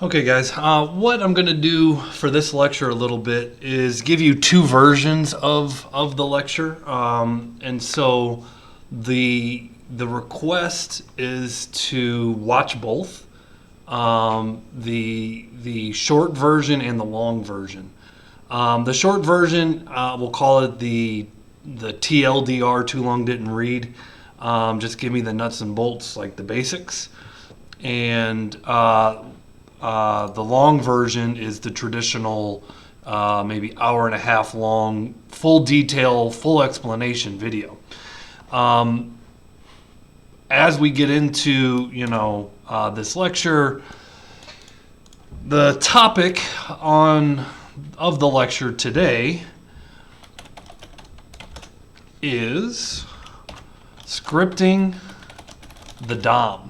Okay guys, what I'm going to do for this lecture a little bit is give you two versions of the lecture. And so the request is to watch both, the short version and the long version. The short version, we'll call it the TLDR, too long didn't read. Just give me the nuts and bolts, like the basics. And the long version is the traditional, maybe hour and a half long, full detail, full explanation video. As we get into, this lecture, the topic of the lecture today is scripting the DOM.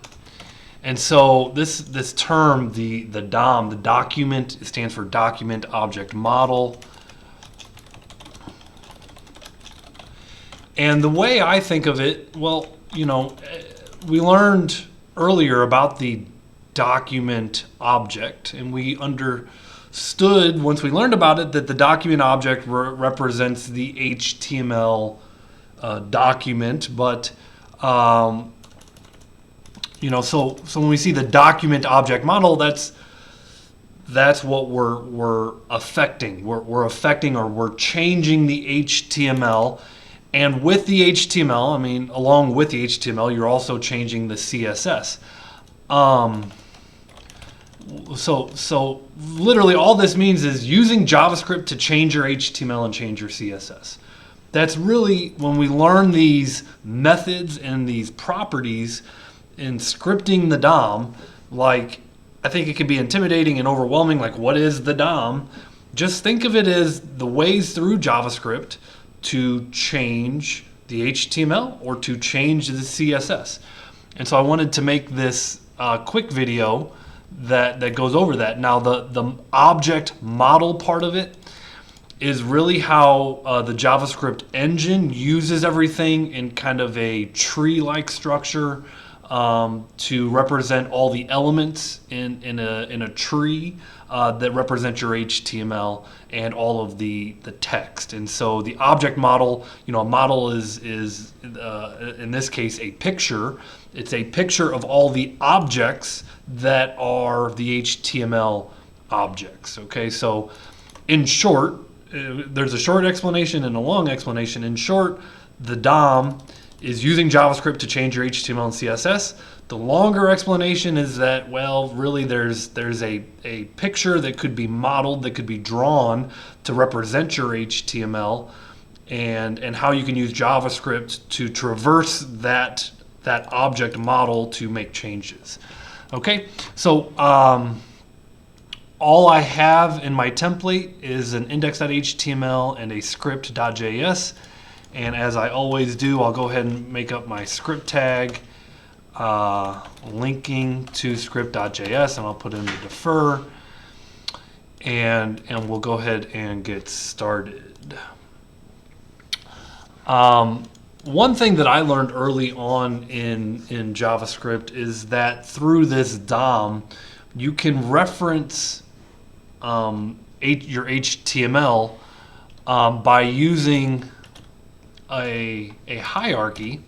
And so this term, the DOM, the document, it stands for Document Object Model. And the way I think of it, well, we learned earlier about the document object, and we understood once we learned about it that the document object represents the HTML document, but so when we see the document object model, that's what we're affecting. We're affecting, or we're changing the HTML, and with the HTML, along with the HTML, you're also changing the CSS. So literally all this means is using JavaScript to change your HTML and change your CSS. That's really, when we learn these methods and these properties in scripting the DOM, like, I think it can be intimidating and overwhelming, like, what is the DOM? Just think of it as the ways through JavaScript to change the HTML or to change the CSS. And so I wanted to make this quick video that goes over that. Now the object model part of it is really how the JavaScript engine uses everything in kind of a tree-like structure to represent all the elements in a tree that represent your HTML and all of the text. And so the object model, a model is in this case a picture. It's a picture of all the objects that are the HTML objects. Okay, so in short, there's a short explanation and a long explanation. In short, the DOM is using JavaScript to change your HTML and CSS. The longer explanation is that, well, really there's a picture that could be modeled, that could be drawn to represent your HTML, and how you can use JavaScript to traverse that object model to make changes. Okay, so all I have in my template is an index.html and a script.js. And as I always do, I'll go ahead and make up my script tag, linking to script.js, and I'll put in the defer, and we'll go ahead and get started. One thing that I learned early on in JavaScript is that through this DOM, you can reference your HTML by using a hierarchy.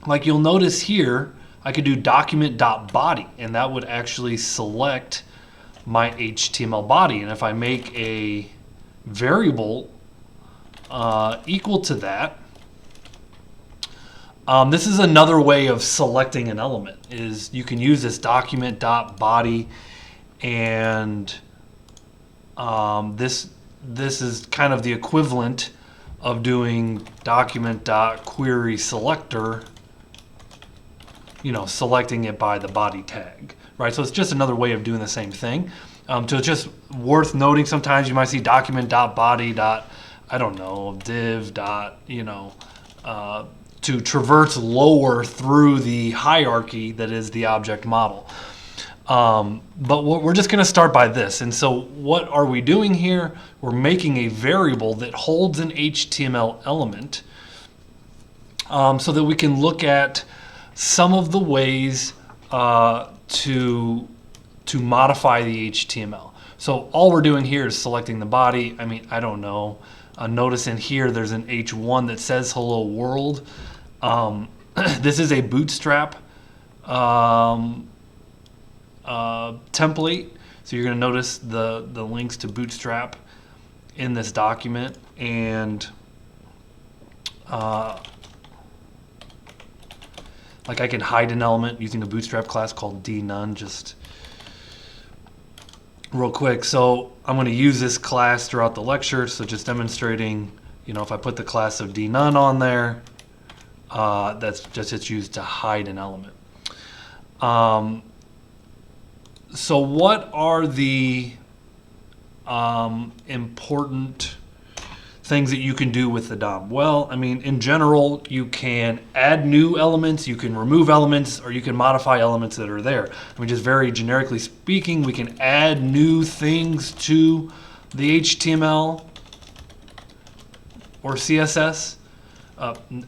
Like you'll notice here, I could do document.body, and that would actually select my HTML body. And if I make a variable equal to that, this is another way of selecting an element, is you can use this document.body, and this is kind of the equivalent of doing document.querySelector, selecting it by the body tag, right? So it's just another way of doing the same thing. So it's just worth noting, sometimes you might see document.body. I don't know, div dot, to traverse lower through the hierarchy that is the object model. But we're just going to start by this. And so what are we doing here? We're making a variable that holds an HTML element so that we can look at some of the ways to to modify the HTML. So all we're doing here is selecting the body. I mean, I don't know. Notice in here there's an H1 that says hello world. This is a Bootstrap template. So you're going to notice the links to Bootstrap in this document, and like I can hide an element using a Bootstrap class called dNone. Just real quick, so I'm going to use this class throughout the lecture. So just demonstrating, you know, if I put the class of dNone on there, that's just it's used to hide an element. So what are the important things that you can do with the DOM? Well, I mean, in general, you can add new elements, you can remove elements, or you can modify elements that are there. I mean, just very generically speaking, we can add new things to the HTML or CSS.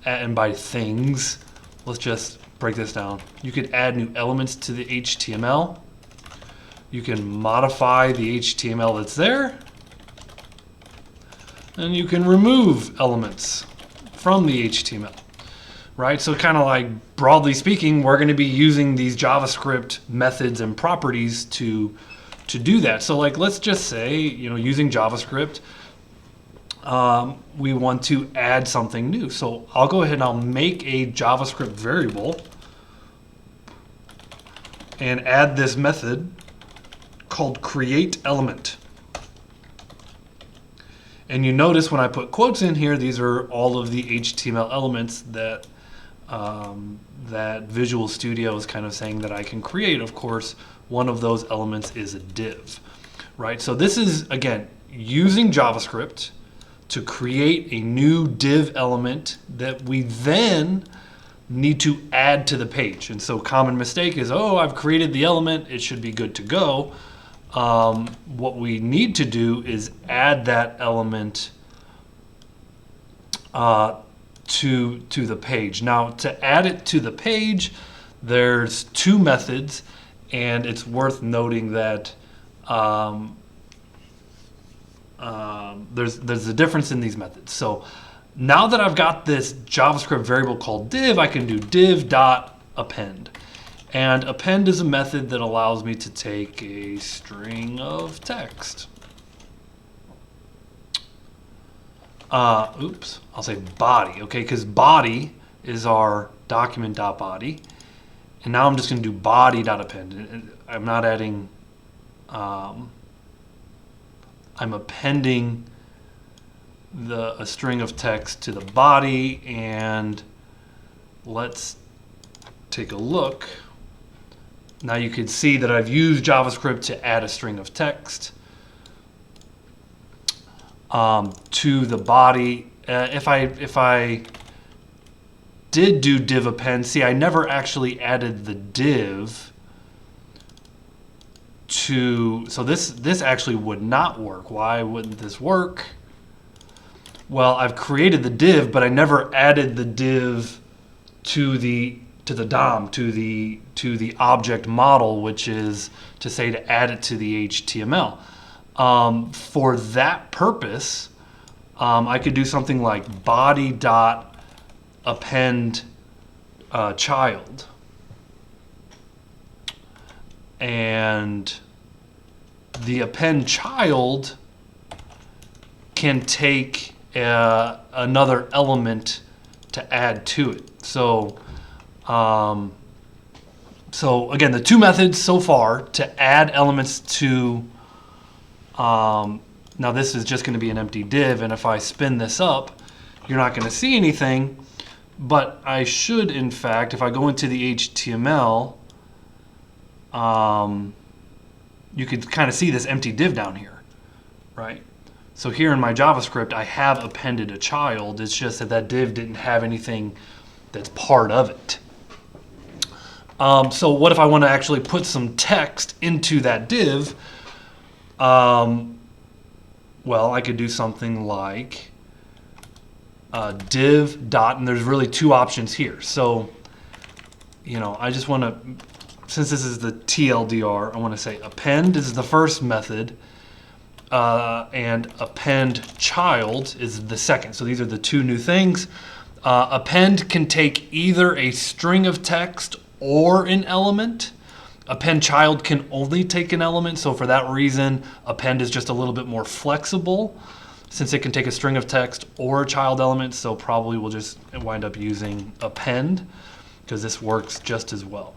And by things, let's just break this down. You could add new elements to the HTML. You can modify the HTML that's there. And you can remove elements from the HTML, right? So kind of like, broadly speaking, we're going to be using these JavaScript methods and properties to do that. So like, let's just say, you know, using JavaScript, we want to add something new. So I'll go ahead and I'll make a JavaScript variable and add this method called createElement. And you notice when I put quotes in here, these are all of the HTML elements that that Visual Studio is kind of saying that I can create. Of course, one of those elements is a div, right? So this is, again, using JavaScript to create a new div element that we then need to add to the page. And so common mistake is, oh, I've created the element, it should be good to go. What we need to do is add that element to the page. Now, to add it to the page, there's two methods, and it's worth noting that there's a difference in these methods. So now that I've got this JavaScript variable called div, I can do div.append. And append is a method that allows me to take a string of text. Oops, I'll say body, okay, because body is our document.body. And now I'm just going to do body.append. I'm not adding, I'm appending a string of text to the body, and let's take a look. Now you can see that I've used JavaScript to add a string of text to the body. If I did do div append, see, I never actually added the div to, so this actually would not work. Why wouldn't this work? Well, I've created the div, but I never added the div to the DOM, to the object model, which is to say to add it to the HTML. For that purpose, I could do something like body.appendChild, and the appendChild can take another element to add to it. So again, the two methods so far to add elements to, now this is just going to be an empty div, and if I spin this up, you're not going to see anything, but I should, in fact, if I go into the HTML, you could kind of see this empty div down here, right? So here in my JavaScript, I have appended a child. It's just that that div didn't have anything that's part of it. So what if I want to actually put some text into that div? Well, I could do something like div dot, and there's really two options here. So, you know, I just want to since this is the TLDR, I want to say append is the first method, and appendChild is the second. So these are the two new things. Append can take either a string of text or an element. appendChild can only take an element, so for that reason, append is just a little bit more flexible since it can take a string of text or a child element, so probably we'll just wind up using append because this works just as well.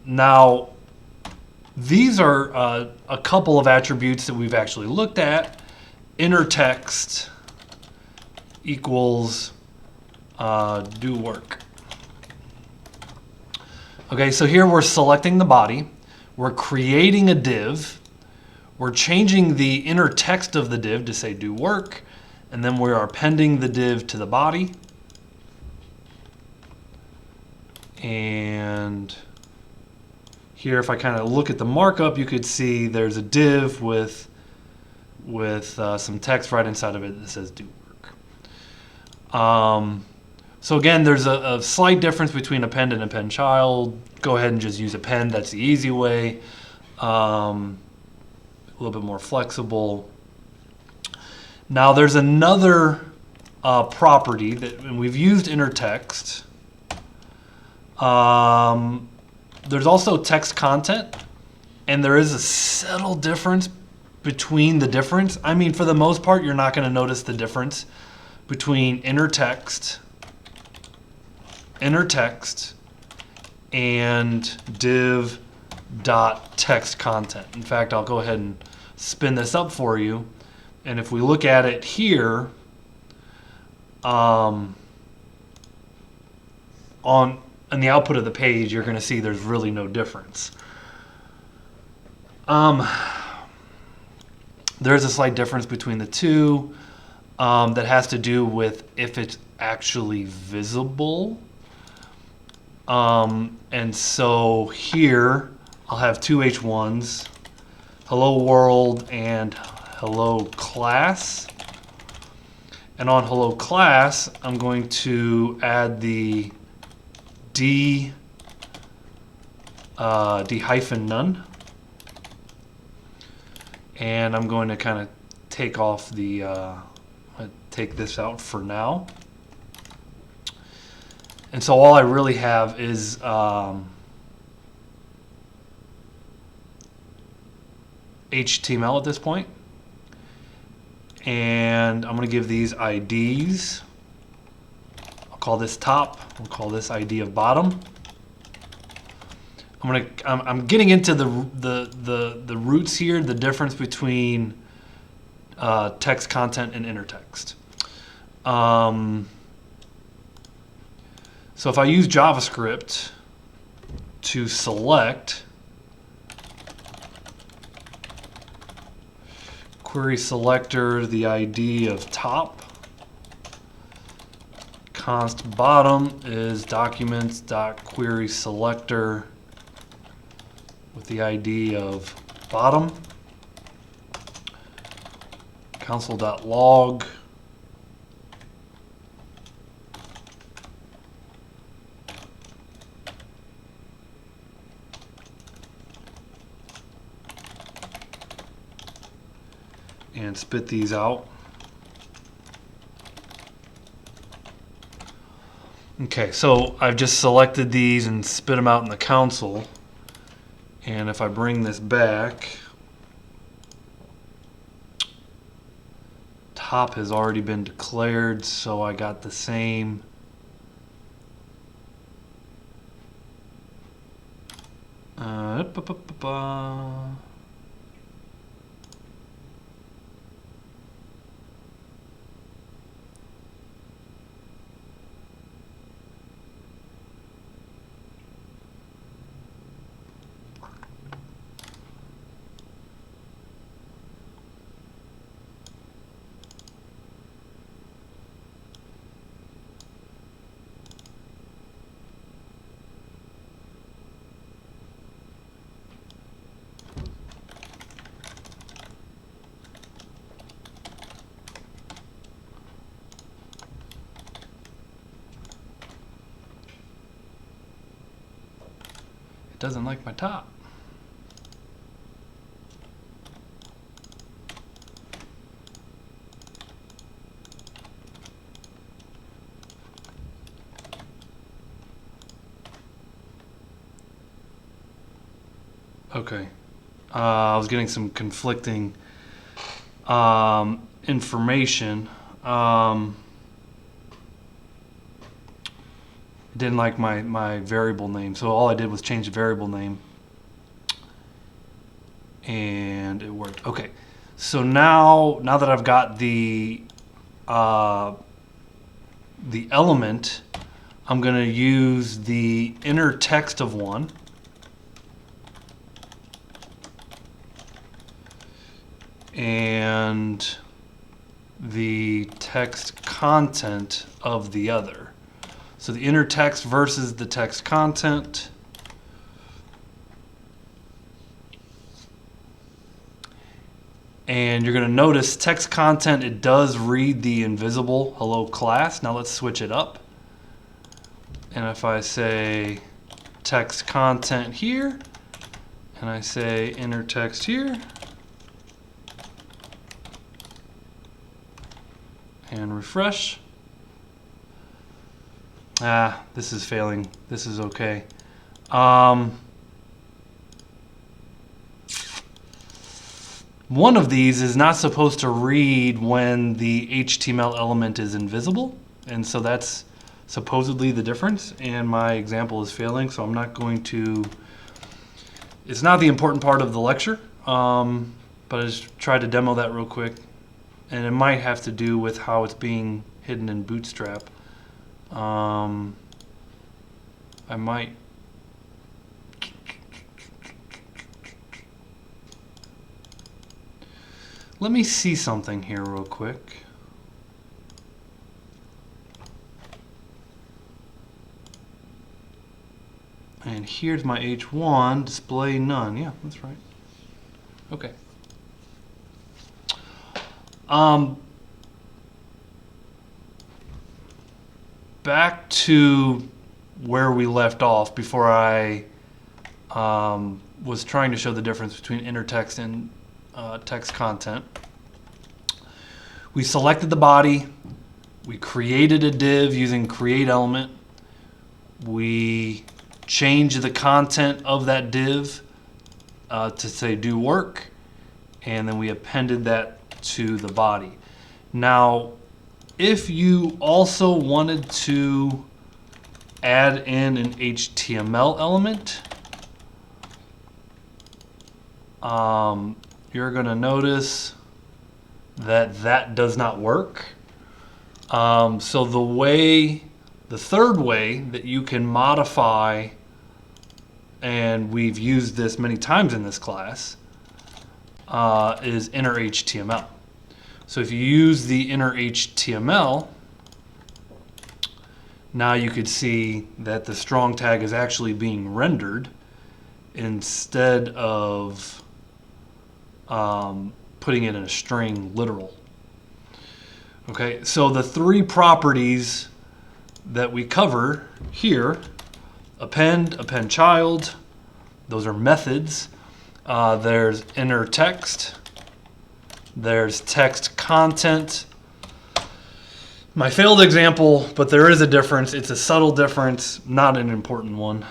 Now, these are a couple of attributes that we've actually looked at. innerText equals do work. Okay, so here we're selecting the body, we're creating a div, we're changing the inner text of the div to say do work, and then we are appending the div to the body. And here, if I kind of look at the markup, you could see there's a div with some text right inside of it that says do work. So again, there's a slight difference between append and appendChild. Go ahead and just use append. That's the easy way. A little bit more flexible. Now there's another property that, and we've used innerText. There's also textContent, and there is a subtle difference between the difference. I mean, for the most part, you're not going to notice the difference between innerText and div.textContent. In fact, I'll go ahead and spin this up for you. And if we look at it here, in the output of the page, you're going to see there's really no difference. There's a slight difference between the two that has to do with if it's actually visible. And so here I'll have two H1s, hello world and hello class. And on hello class, I'm going to add the D hyphen none. And I'm going to kind of take off the, take this out for now. And so all I really have is HTML at this point. And I'm going to give these IDs. I'll call this top. We'll call this ID of bottom. I'm getting into the roots here, the difference between textContent and innerText. So if I use JavaScript to select query selector, the ID of top, const bottom is document.createElement with the ID of bottom, console.log, and spit these out. Okay, so I've just selected these and spit them out in the console. And if I bring this back, top has already been declared, so I got the same doesn't like my top. Okay. I was getting some conflicting information. Didn't like my variable name, so all I did was change the variable name, and it worked. Okay, so now that I've got the element, I'm going to use the inner text of one, and the text content of the other. So the inner text versus the text content. And you're going to notice text content, it does read the invisible hello class. Now let's switch it up. And if I say text content here, and I say inner text here, and refresh. This is failing. This is okay. One of these is not supposed to read when the HTML element is invisible, and so that's supposedly the difference, and my example is failing, so I'm not going to, it's not the important part of the lecture, but I just tried to demo that real quick, and it might have to do with how it's being hidden in Bootstrap. I might let me see something here real quick. And here's my H1, display none. Yeah, that's right. Okay. Back to where we left off before I was trying to show the difference between inner text and text content. We selected the body. We created a div using createElement. We changed the content of that div to say do work, and then we appended that to the body. Now, if you also wanted to add in an HTML element, you're going to notice that that does not work. So the third way that you can modify, and we've used this many times in this class, is innerHTML. So if you use the innerHTML, now you could see that the strong tag is actually being rendered instead of putting it in a string literal. Okay, so the three properties that we cover here, append, appendChild, those are methods. There's innerText, there's text content. My failed example, but there is a difference. It's a subtle difference, not an important one.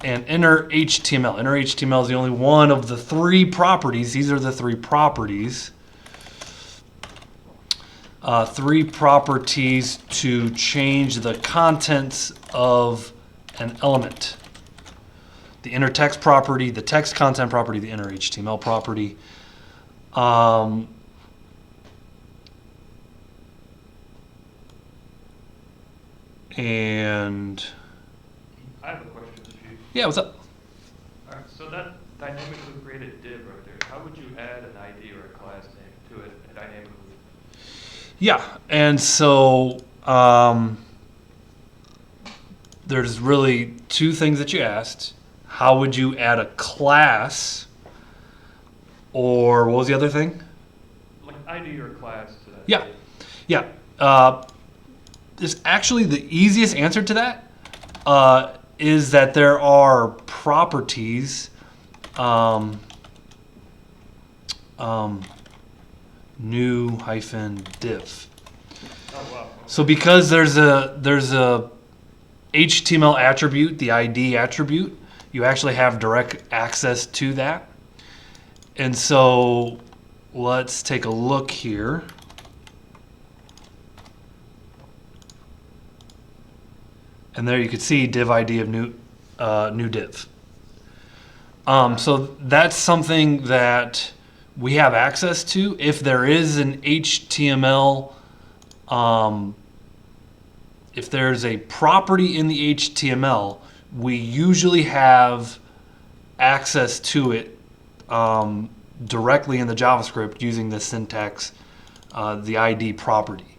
And innerHTML. InnerHTML is the only one of the three properties. These are the three properties. Three properties to change the contents of an element. The innerText property, the text content property, the innerHTML property. And I have a question, Chief. yeah, what's up? All right, so that dynamically created div right there, how would you add an ID or a class name to it dynamically? Yeah, and so there's really two things that you asked. How would you add a class? Or what was the other thing? Like ID or class to that. Yeah, yeah. It's actually the easiest answer to that is that there are properties, new hyphen div. Oh, wow. So because there's a HTML attribute, the ID attribute, you actually have direct access to that. And so let's take a look here. And there you can see div ID of new div. So that's something that we have access to. If there is an HTML, if there's a property in the HTML, we usually have access to it directly in the JavaScript using the syntax, the ID property.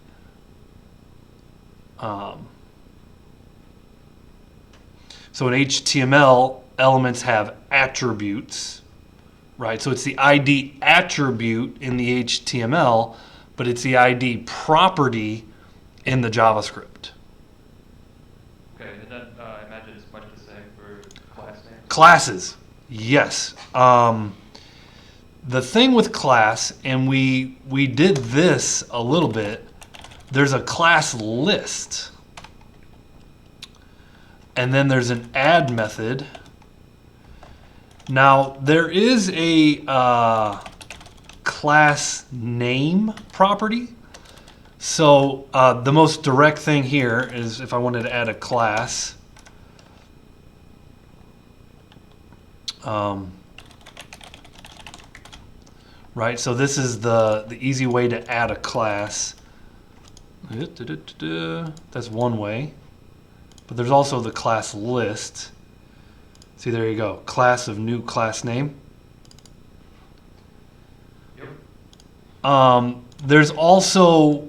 So in HTML, elements have attributes, right? So it's the ID attribute in the HTML, but it's the ID property in the JavaScript. Okay, and then I imagine it's much the same for class names. Classes, yes. The thing with class, and we did this a little bit, there's a class list. And then there's an add method. Now, there is a class name property. So the most direct thing here is if I wanted to add a class. Right, so this is the easy way to add a class. That's one way. But there's also the class list. See, there you go. Class of new class name. Yep. There's also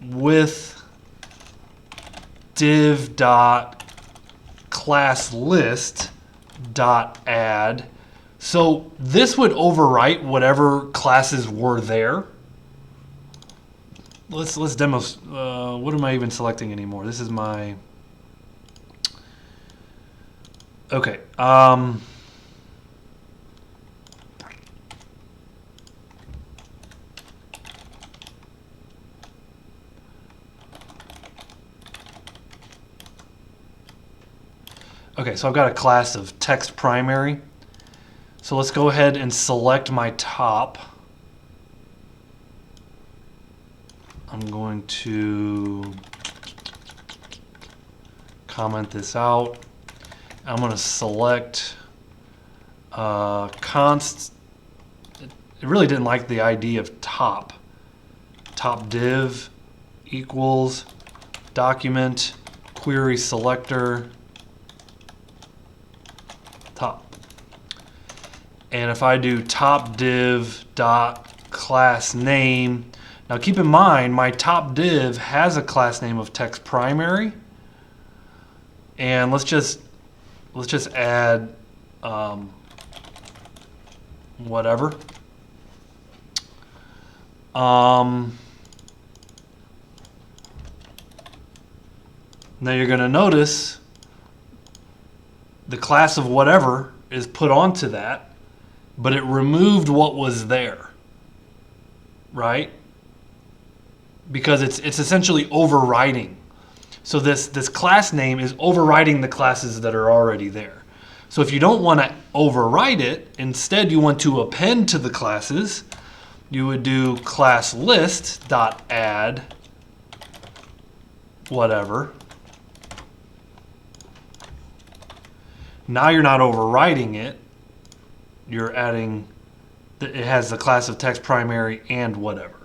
with div.classList.add. So this would overwrite whatever classes were there. Let's demo. What am I even selecting anymore? This is my. Okay. Okay, so I've got a class of text primary. So let's go ahead and select my top. I'm going to comment this out. I'm going to select const. It really didn't like the ID of top. Top div equals document query selector top. And if I do top div dot class name, now keep in mind my top div has a class name of text primary, and let's just add whatever. Now you're going to notice the class of whatever is put onto that, but it removed what was there, right? Because it's essentially overriding. So this class name is overriding the classes that are already there. So if you don't want to override it, instead you want to append to the classes, you would do classList.add whatever. Now you're not overriding it. You're adding, it has the class of text primary and whatever.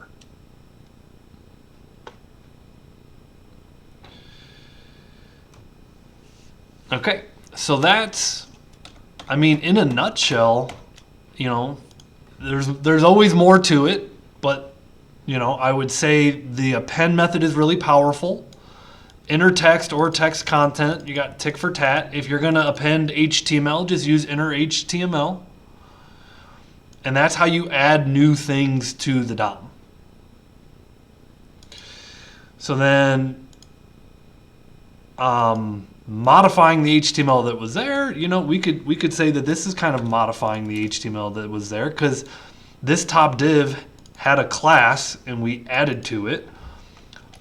Okay, so that's, I mean, in a nutshell, you know, there's always more to it, but, you know, I would say the append method is really powerful. InnerText or textContent, you got tick for tat. If you're going to append HTML, just use innerHTML. And that's how you add new things to the DOM. So then, modifying the HTML that was there, you know, we could say that this is kind of modifying the HTML that was there because this top div had a class and we added to it.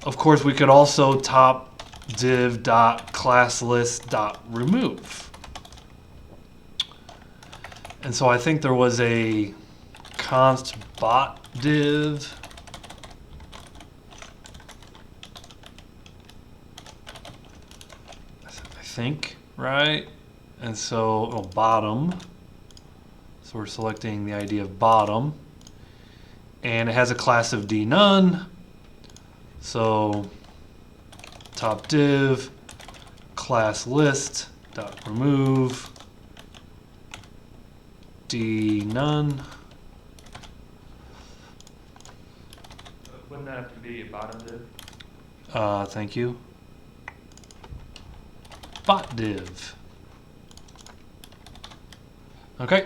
Of course, we could also top div.classList.remove. And so I think there was a const bot div. I think, right? And so bottom. So we're selecting the ID of bottom. And it has a class of D none. So top div classList.remove D none. Wouldn't that have to be a bottom div? Thank you. Bot div. Okay.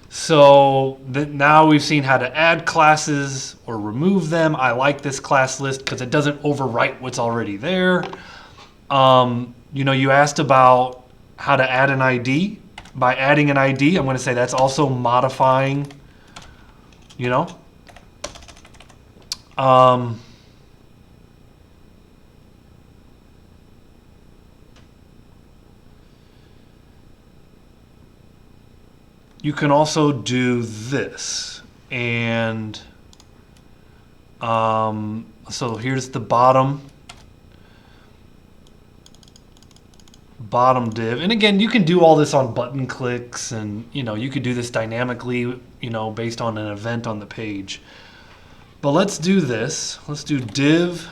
So now we've seen how to add classes or remove them. I like this class list because it doesn't overwrite what's already there. You know, you asked about how to add an ID. By adding an ID, I'm going to say that's also modifying, you know. You can also do this. And so here's the bottom div. And again, you can do all this on button clicks, and you know, you could do this dynamically, you know, based on an event on the page. But let's do this. Let's do div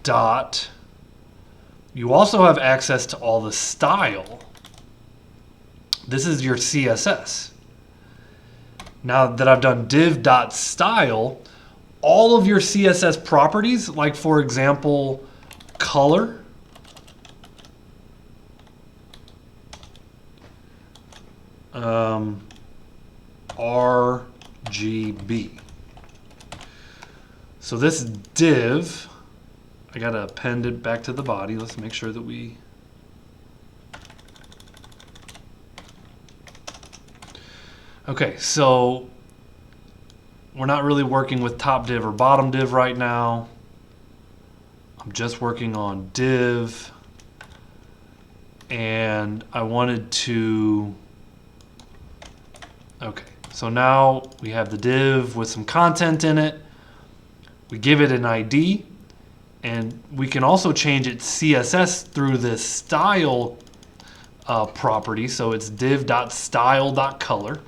dot. You also have access to all the style. This is your CSS. Now that I've done div.style, all of your CSS properties, like for example, color, RGB. So this div, I gotta append it back to the body. Let's make sure that we okay, so we're not really working with top div or bottom div right now. I'm just working on div. And I wanted to, okay, so now we have the div with some content in it. We give it an ID. And we can also change its CSS through this style property. So it's div.style.color.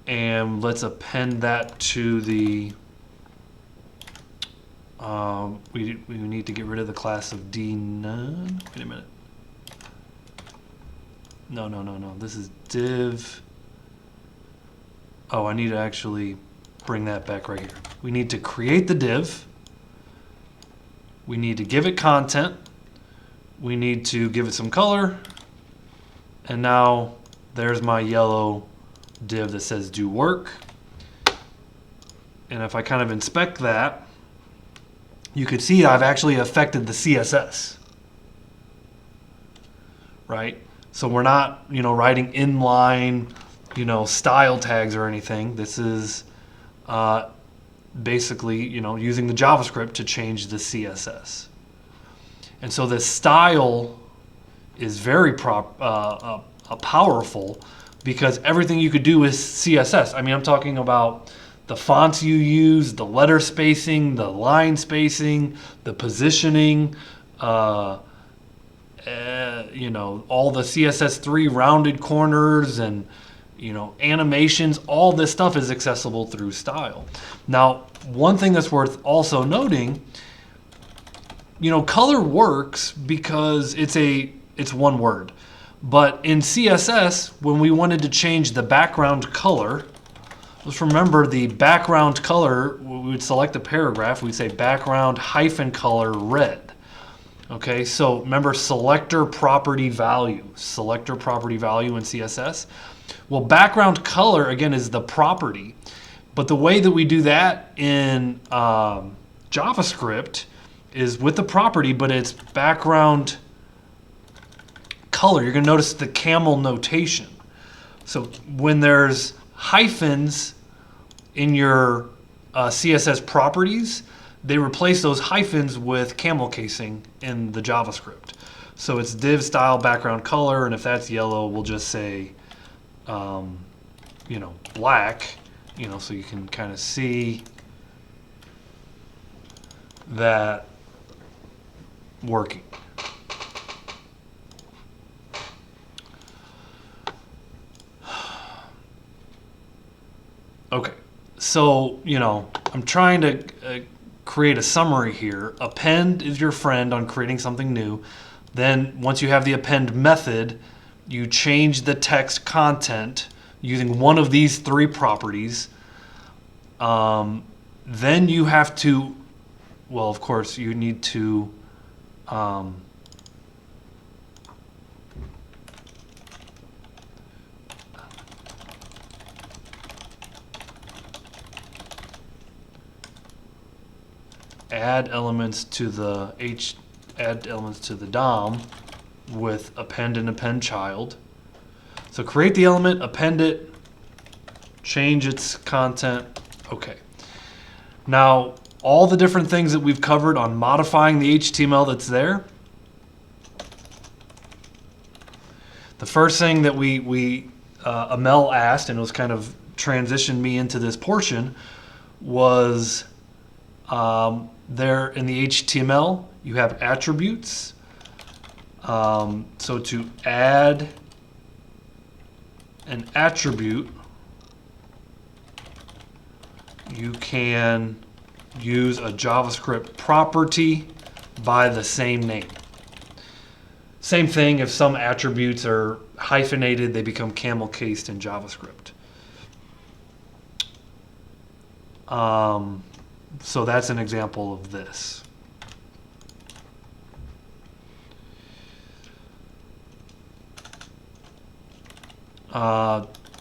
And let's append that to the, we need to get rid of the class of D none. Wait a minute. No. This is div. Oh, I need to actually bring that back right here. We need to create the div. We need to give it content. We need to give it some color. And now there's my yellow div that says do work. And if I kind of inspect that, you could see I've actually affected the CSS. Right? So we're not, you know, writing inline, you know, style tags or anything. This is basically, you know, using the JavaScript to change the CSS. And so this style is very powerful because everything you could do is CSS. I mean, I'm talking about the fonts you use, the letter spacing, the line spacing, the positioning, you know, all the CSS3 rounded corners and, you know, animations, all this stuff is accessible through style. Now, one thing that's worth also noting, you know, color works because it's one word. But in CSS, when we wanted to change the background color, let's remember the background color, we would select a paragraph, we'd say background -color red. Okay, so remember selector property value in CSS. Well, background color, again, is the property. But the way that we do that in JavaScript is with the property, but it's background color. You're going to notice the camel notation. So when there's hyphens in your CSS properties, they replace those hyphens with camel casing in the JavaScript. So it's div style background color, and if that's yellow, we'll just say, you know, black, you know, so you can kind of see that working. Okay, so, you know, I'm trying to create a summary here. Append is your friend on creating something new. Then once you have the append method, you change the text content using one of these three properties. Then you have to, well, of course, you need to add elements to the DOM with append and appendChild. So create the element, append it, change its content. Okay. Now, all the different things that we've covered on modifying the HTML that's there. The first thing that Amel asked, and it was kind of transitioned me into this portion, was there in the HTML, you have attributes. So to add an attribute, you can use a JavaScript property by the same name. Same thing, if some attributes are hyphenated, they become camel cased in JavaScript. So that's an example of this.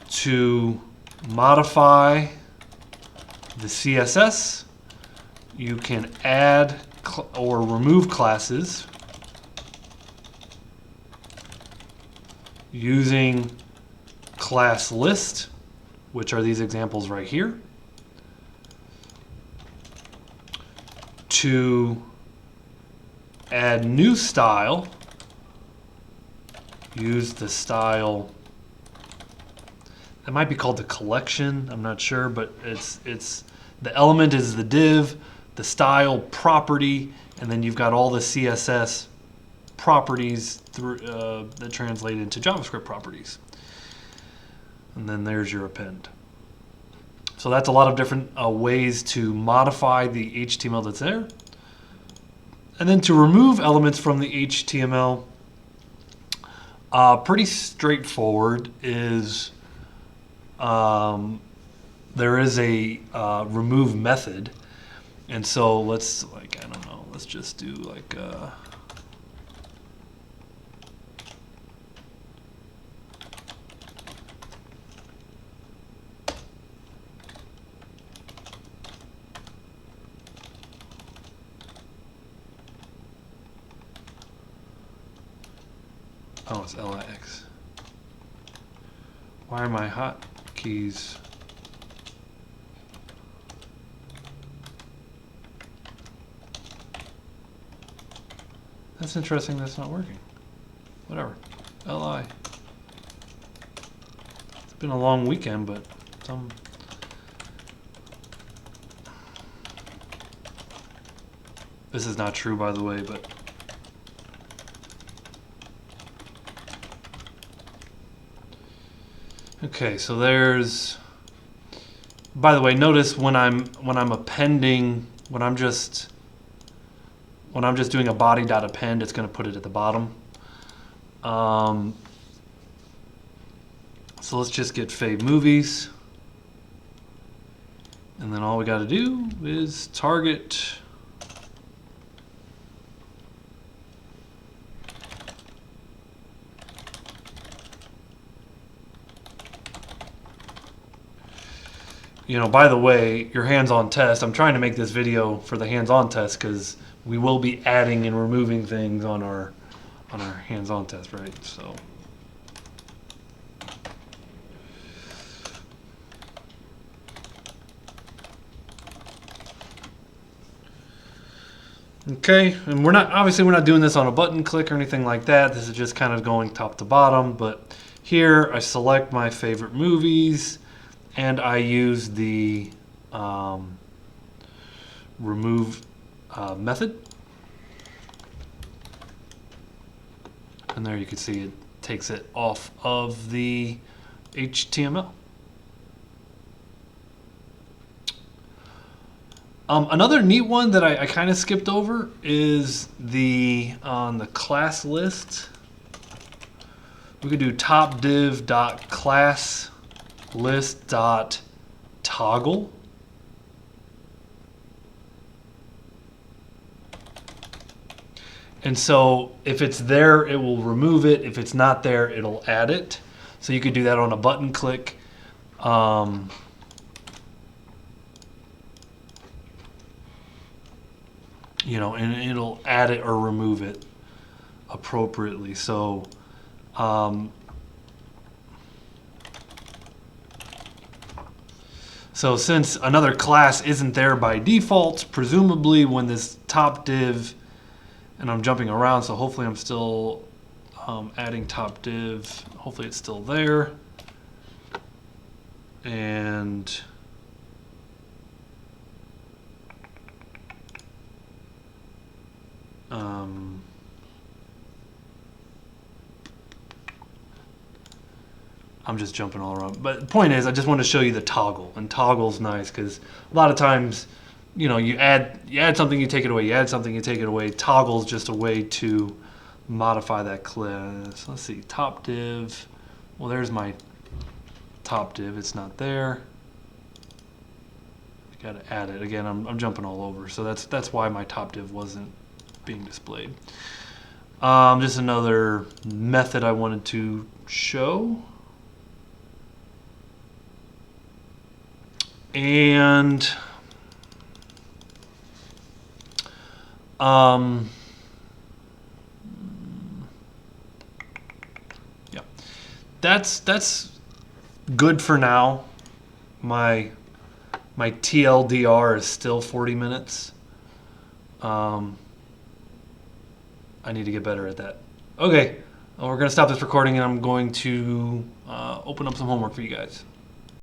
To modify the CSS, you can add or remove classes using classList, which are these examples right here. To add new style, use the style. It might be called the collection, I'm not sure, but it's the element is the div, the style property, and then you've got all the CSS properties through, that translate into JavaScript properties. And then there's your append. So that's a lot of different ways to modify the HTML that's there. And then to remove elements from the HTML, pretty straightforward is there is a remove method. And so let's, like, I don't know, let's just do like oh, it's LIX. Why are my hotkeys? That's interesting, that's not working. Whatever. LI. It's been a long weekend, but some... This is not true, by the way, but... Okay, so there's... By the way, notice when I'm appending, when I'm just doing a body.append, it's going to put it at the bottom. So let's just get fave movies. And then all we got to do is target. You know, by the way, your hands-on test, I'm trying to make this video for the hands-on test because we will be adding and removing things on our hands-on test, right? So. Okay, and we're not doing this on a button click or anything like that. This is just kind of going top to bottom, but here I select my favorite movies and I use the remove method. And there you can see it takes it off of the HTML. Another neat one that I kind of skipped over is on the class list. We could do top div.classList.toggle. And so if it's there, it will remove it. If it's not there, it'll add it. So you could do that on a button click. You know, and it'll add it or remove it appropriately. So, so since another class isn't there by default, presumably when this top div, and I'm jumping around, so hopefully I'm still adding top div. Hopefully it's still there. And I'm just jumping all around. But the point is, I just want to show you the toggle. And toggle's nice because a lot of times, you know, you add something, you take it away. You add something, you take it away. Toggle's just a way to modify that class. Let's see, top div. Well, there's my top div. It's not there. Got to add it again. I'm jumping all over. So that's why my top div wasn't being displayed. Just another method I wanted to show. And yeah, that's good for now. My TLDR is still 40 minutes. I need to get better at that. Okay, we're going to stop this recording and I'm going to open up some homework for you guys.